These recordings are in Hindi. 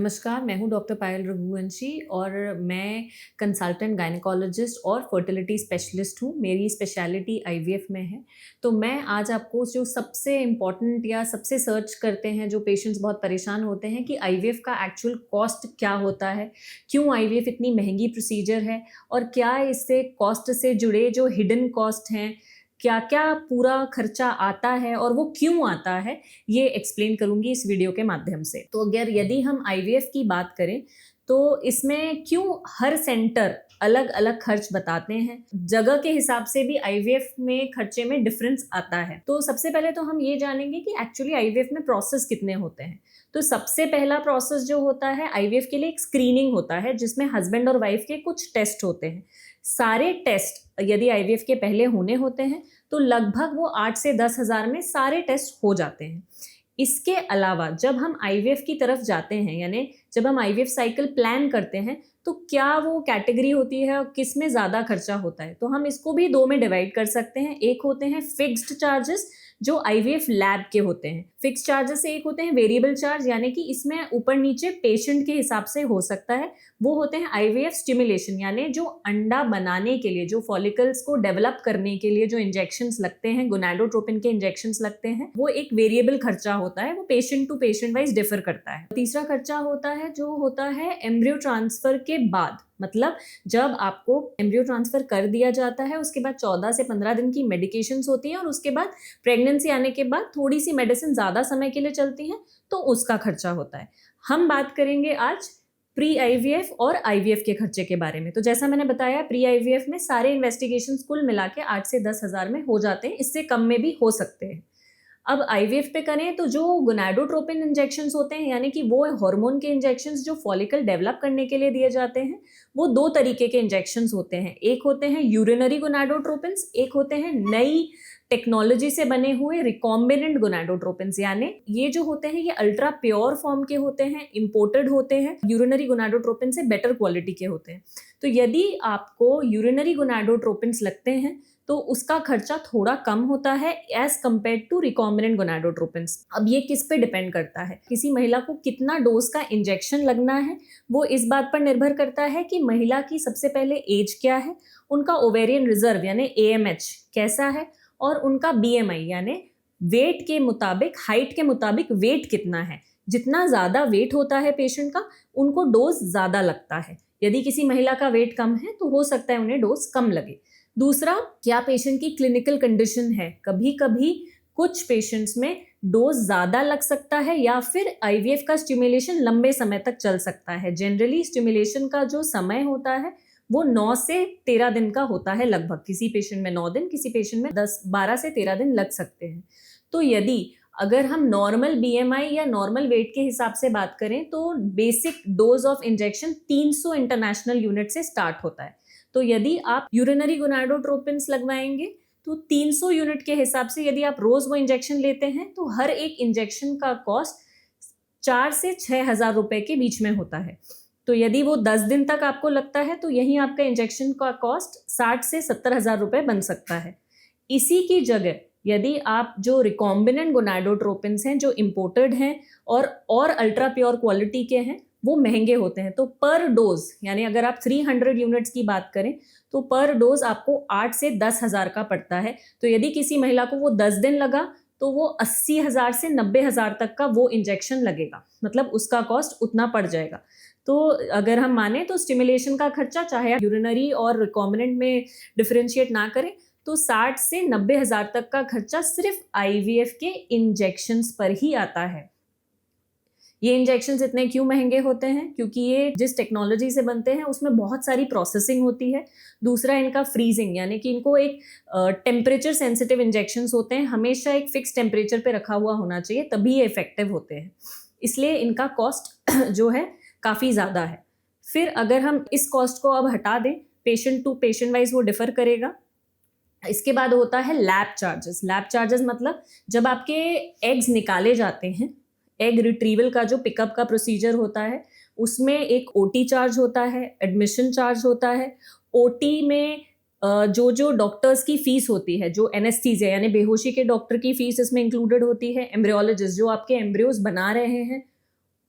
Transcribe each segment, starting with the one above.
नमस्कार, मैं हूँ डॉक्टर पायल रघुवंशी और मैं कंसल्टेंट गायनेकोलॉजिस्ट और फर्टिलिटी स्पेशलिस्ट हूँ। मेरी स्पेशलिटी आईवीएफ में है। तो मैं आज आपको जो सबसे इम्पॉर्टेंट या सबसे सर्च करते हैं, जो पेशेंट्स बहुत परेशान होते हैं कि आईवीएफ का एक्चुअल कॉस्ट क्या होता है, क्यों आईवीएफ इतनी महंगी प्रोसीजर है और क्या इससे कॉस्ट से जुड़े जो हिडन कॉस्ट हैं, क्या-क्या पूरा खर्चा आता है और वो क्यों आता है, ये एक्सप्लेन करूँगी इस वीडियो के माध्यम से। तो अगर यदि हम आईवीएफ की बात करें, तो इसमें क्यों हर सेंटर अलग-अलग खर्च बताते हैं। जगह के हिसाब से भी आईवीएफ में खर्चे में डिफरेंस आता है। तो सबसे पहले तो हम ये जानेंगे कि एक्चुअली आईवीएफ में प्रोसेस कितने होते हैं। तो सबसे पहला प्रोसेस जो होता है आईवीएफ के लिए एक स्क्रीनिंग होता है, जिसमें हस्बैंड और वाइफ के कुछ टेस्ट होते हैं। सारे टेस्ट यदि आईवीएफ के पहले होने होते हैं, तो लगभग वो 8 से 10 हज़ार में सारे टेस्ट हो जाते हैं। इसके अलावा जब हम आईवीएफ की तरफ जाते हैं, यानी जब हम आईवीएफ साइकिल प्लान करते हैं, तो क्या वो कैटेगरी होती है और किस में ज़्यादा खर्चा होता है। तो हम इसको भी 2 में डिवाइड कर सकते हैं। एक होते हैं फिक्स्ड चार्जेस, जो आईवीएफ लैब के होते हैं। फिक्स्ड चार्जेस से एक होते हैं वेरिएबल चार्ज, यानी कि इसमें ऊपर नीचे पेशेंट के हिसाब से हो सकता है। वो होते हैं आईवीएफ स्टिमुलेशन, यानी जो अंडा बनाने के लिए, जो फॉलिकल्स को डेवलप करने के लिए जो इंजेक्शंस लगते हैं, गोनाडोट्रोपिन के इंजेक्शंस लगते हैं, वो एक वेरिएबल खर्चा होता है। वो patient to patient wise differ करता है। तीसरा खर्चा होता है जो होता है एम्ब्रियो ट्रांसफर के बाद, मतलब जब आपको एम्ब्रियो ट्रांसफर कर दिया जाता है, उसके बाद 14 से 15 दिन की मेडिकेशंस होती हैं और उसके बाद प्रेगनेंसी आने के बाद थोड़ी सी मेडिसिन ज़्यादा समय के लिए चलती हैं, तो उसका खर्चा होता है। हम बात करेंगे आज प्री आईवीएफ और आईवीएफ के खर्चे के बारे में। तो जैसा मैंने बताया, प्री आईवीएफ में सारे इन्वेस्टिगेशंस कुल मिला के 8 से 10 हज़ार में हो जाते हैं, इससे कम में भी हो सकते हैं। अब आईवीएफ पे करें तो जो गोनाडोट्रोपिन इंजेक्शंस होते हैं, यानी कि वो हार्मोन के इंजेक्शंस जो फॉलिकल डेवलप करने के लिए दिए जाते हैं, वो 2 तरीके के इंजेक्शंस होते हैं। एक होते हैं यूरिनरी गोनाडोट्रोपिन्स, एक होते हैं नई टेक्नोलॉजी से बने हुए रिकॉम्बिनेंट गोनाडोट्रोपिन्स। यानी ये जो होते हैं ये अल्ट्रा प्योर फॉर्म के होते हैं, इंपोर्टेड होते हैं, यूरिनरी गोनाडोट्रोपिन से बेटर क्वालिटी के होते हैं। तो यदि आपको यूरिनरी गोनाडोट्रोपिन्स लगते हैं, तो उसका खर्चा थोड़ा कम होता है as compare to recombinant gonadotropins. अब ये किस पे डिपेंड करता है, किसी महिला को कितना डोज का इंजेक्शन लगना है, वो इस बात पर निर्भर करता है कि महिला की सबसे पहले एज क्या है, उनका ओवेरियन रिजर्व यानी एएमएच कैसा है, और उनका बीएमआई यानी वेट के मुताबिक, हाइट के मुताबिक वेट कितना है। जितना ज़्यादा वेट होता है पेशेंट का, उनको डोज ज़्यादा लगता है। यदि किसी महिला का वेट कम है तो हो सकता है उन्हें डोज कम लगे। दूसरा, क्या पेशेंट की क्लिनिकल कंडीशन है। कभी कभी कुछ पेशेंट्स में डोज ज़्यादा लग सकता है या फिर आईवीएफ का स्टिमुलेशन लंबे समय तक चल सकता है। जनरली स्टिमुलेशन का जो समय होता है वो 9 से 13 दिन का होता है लगभग। किसी पेशेंट में 9 दिन, किसी पेशेंट में 12 से 13 दिन लग सकते हैं। तो यदि अगर हम नॉर्मल बीएमआई या नॉर्मल वेट के हिसाब से बात करें, तो basic dose of injection 300 international unit से स्टार्ट होता है। तो यदि आप यूरिनरी गोनाडोट्रोपिन्स लगवाएंगे तो 300 यूनिट के हिसाब से यदि आप रोज वो इंजेक्शन लेते हैं, तो हर एक इंजेक्शन का कॉस्ट 4 से 6 हज़ार रुपए के बीच में होता है। तो यदि वो 10 दिन तक आपको लगता है, तो यहीं आपका इंजेक्शन का कॉस्ट 60 से 70 हज़ार रुपए बन सकता है। इसी की जगह यदि आप जो रिकॉम्बिनेंट गोनाडोट्रोपिन्स हैं, जो इम्पोर्टेड हैं और अल्ट्रा प्योर क्वालिटी के हैं, वो महंगे होते हैं। तो पर डोज, यानी अगर आप 300 यूनिट्स की बात करें, तो पर डोज आपको 8 से 10 हज़ार का पड़ता है। तो यदि किसी महिला को वो 10 दिन लगा, तो वो 80 हज़ार से 90 हज़ार तक का वो इंजेक्शन लगेगा, मतलब उसका कॉस्ट उतना पड़ जाएगा। तो अगर हम माने तो स्टिमुलेशन का खर्चा, चाहे आप यूरिनरी और रिकॉम्बिनेंट में डिफरेंशिएट ना करें, तो 60 से 90 हज़ार तक का खर्चा सिर्फ आईवीएफ के इंजेक्शंस पर ही आता है। ये इंजेक्शंस इतने क्यों महंगे होते हैं? क्योंकि ये जिस टेक्नोलॉजी से बनते हैं उसमें बहुत सारी प्रोसेसिंग होती है। दूसरा, इनका फ्रीजिंग, यानी कि इनको एक टेम्परेचर सेंसिटिव इंजेक्शंस होते हैं, हमेशा एक फिक्स टेम्परेचर पे रखा हुआ होना चाहिए, तभी ये इफेक्टिव होते हैं। इसलिए इनका कॉस्ट जो है काफ़ी ज़्यादा है। फिर अगर हम इस कॉस्ट को अब हटा दें, पेशेंट टू पेशेंट वाइज वो डिफर करेगा। इसके बाद होता है लैब चार्जेस। लैब चार्जेस मतलब जब आपके एग्स निकाले जाते हैं, एग रिट्रीवल का जो पिकअप का प्रोसीजर होता है, उसमें एक ओटी चार्ज होता है, एडमिशन चार्ज होता है। ओटी में जो डॉक्टर्स की फीस होती है, जो एनेस्थीसिया यानी बेहोशी के डॉक्टर की फीस इसमें इंक्लूडेड होती है। एम्ब्रियोलॉजिस्ट जो आपके एम्ब्रियोज बना रहे हैं,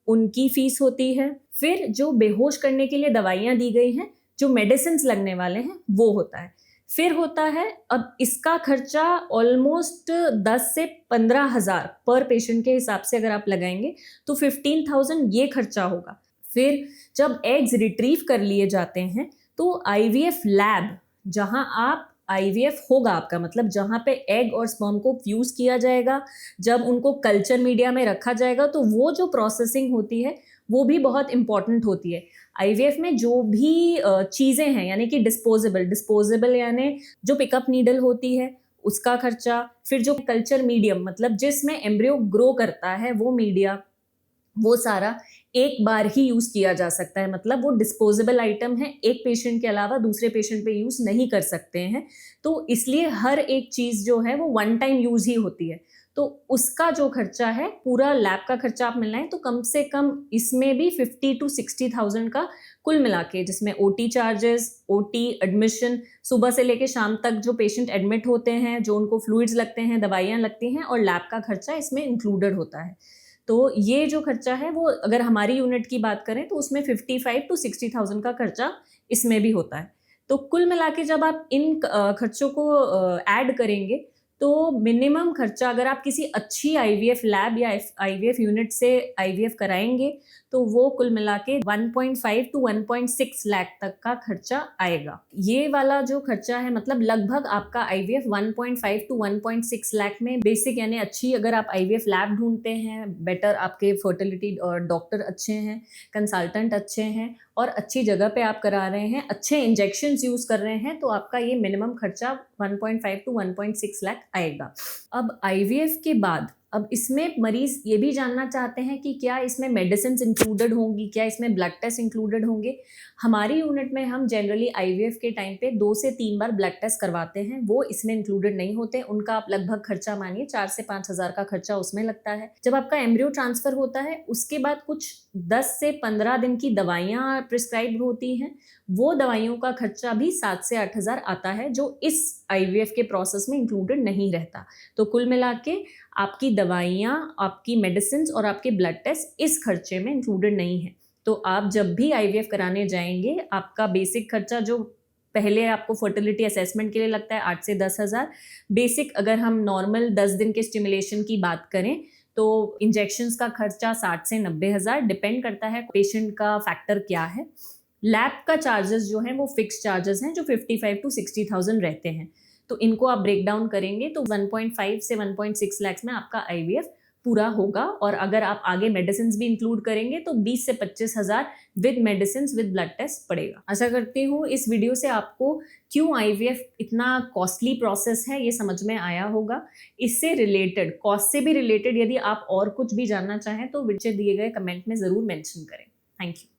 उनकी फीस होती है। फिर जो बेहोश करने के लिए दवाइयाँ दी गई हैं, जो मेडिसिन्स लगने वाले हैं, वो होता है। फिर होता है, अब इसका खर्चा ऑलमोस्ट 10 से 15,000 पर पेशेंट के हिसाब से अगर आप लगाएंगे तो 15,000 ये खर्चा होगा। फिर जब एग्स रिट्रीव कर लिए जाते हैं तो आईवीएफ लैब, जहां आप आईवीएफ होगा आपका, मतलब जहां पे एग और स्पर्म को फ्यूज किया जाएगा, जब उनको कल्चर मीडिया में रखा जाएगा, तो वो जो प्रोसेसिंग होती है वो भी बहुत इंपॉर्टेंट होती है। आईवीएफ में जो भी चीज़ें हैं, यानी कि डिस्पोजेबल यानी जो पिकअप नीडल होती है उसका खर्चा, फिर जो कल्चर मीडियम मतलब जिसमें एम्ब्रियो ग्रो करता है वो मीडिया, वो सारा एक बार ही यूज़ किया जा सकता है। मतलब वो डिस्पोजेबल आइटम है, एक पेशेंट के अलावा दूसरे पेशेंट पे यूज़ नहीं कर सकते हैं। तो इसलिए हर एक चीज़ जो है वो वन टाइम यूज़ ही होती है। तो उसका जो खर्चा है, पूरा लैब का खर्चा आप मिलाएं तो कम से कम इसमें भी 50 to 60,000 का कुल मिला के, जिसमें ओटी चार्जेस, ओटी एडमिशन, सुबह से लेके शाम तक जो पेशेंट एडमिट होते हैं, जो उनको फ्लूइड्स लगते हैं, दवाइयाँ लगती हैं, और लैब का खर्चा इसमें इंक्लूडेड होता है। तो ये जो खर्चा है वो अगर हमारी यूनिट की बात करें तो उसमें 55 to 60,000 का खर्चा इसमें भी होता है। तो कुल मिला के जब आप इन खर्चों को ऐड करेंगे तो मिनिमम खर्चा, अगर आप किसी अच्छी आईवीएफ लैब या आईवीएफ यूनिट से आईवीएफ कराएंगे तो वो कुल मिला के 1.5 to 1.6 लाख तक का खर्चा आएगा। ये वाला जो खर्चा है, मतलब लगभग आपका आईवीएफ 1.5 to 1.6 लाख में बेसिक, यानी अच्छी अगर आप आईवीएफ लैब ढूंढते हैं, बेटर आपके फर्टिलिटी और डॉक्टर अच्छे हैं, कंसल्टेंट अच्छे हैं और अच्छी जगह पे आप करा रहे हैं, अच्छे इंजेक्शंस यूज़ कर रहे हैं, तो आपका ये मिनिमम खर्चा 1.5 to 1.6 लाख आएगा। अब आईवीएफ के बाद अब इसमें मरीज ये भी जानना चाहते हैं कि क्या इसमें मेडिसिन इंक्लूडेड होंगी, क्या इसमें ब्लड टेस्ट इंक्लूडेड होंगे। हमारी यूनिट में हम जनरली आईवीएफ के टाइम पे 2 से 3 बार ब्लड टेस्ट करवाते हैं, वो इसमें इंक्लूडेड नहीं होते। उनका आप लगभग खर्चा मानिए 4 से 5,000 का खर्चा उसमें लगता है। जब आपका एम्ब्रियो ट्रांसफर होता है उसके बाद कुछ 10 से 15 दिन की दवाइयाँ प्रिस्क्राइब होती हैं, वो दवाइयों का खर्चा भी 7 से 8,000 आता है, जो इस आईवीएफ के प्रोसेस में इंक्लूडेड नहीं रहता। तो कुल मिला के आपकी दवाइयाँ, आपकी मेडिसिन और आपके ब्लड टेस्ट इस खर्चे में इंक्लूडेड नहीं है। तो आप जब भी आईवीएफ कराने जाएंगे, आपका बेसिक खर्चा जो पहले आपको फर्टिलिटी असेसमेंट के लिए लगता है 8 से 10,000, बेसिक अगर हम नॉर्मल 10 दिन के स्टिमुलेशन की बात करें तो इंजेक्शंस का खर्चा 60 से 90,000, डिपेंड करता है पेशेंट का फैक्टर क्या है। लैब का चार्जेस जो हैं वो फिक्स चार्जेस हैं, जो 55 to 60,000 रहते हैं। तो इनको आप ब्रेक डाउन करेंगे तो 1.5 से 1.6 लाख में आपका आईवीएफ पूरा होगा। और अगर आप आगे मेडिसिन भी इंक्लूड करेंगे तो 20 से 25,000 with medicine with blood test पड़ेगा। आशा करती हूँ इस वीडियो से आपको क्यों आईवीएफ इतना कॉस्टली प्रोसेस है ये समझ में आया होगा। इससे रिलेटेड, कॉस्ट से भी रिलेटेड यदि आप और कुछ भी जानना चाहें तो नीचे दिए गए कमेंट में ज़रूर मेंशन करें। Thank you.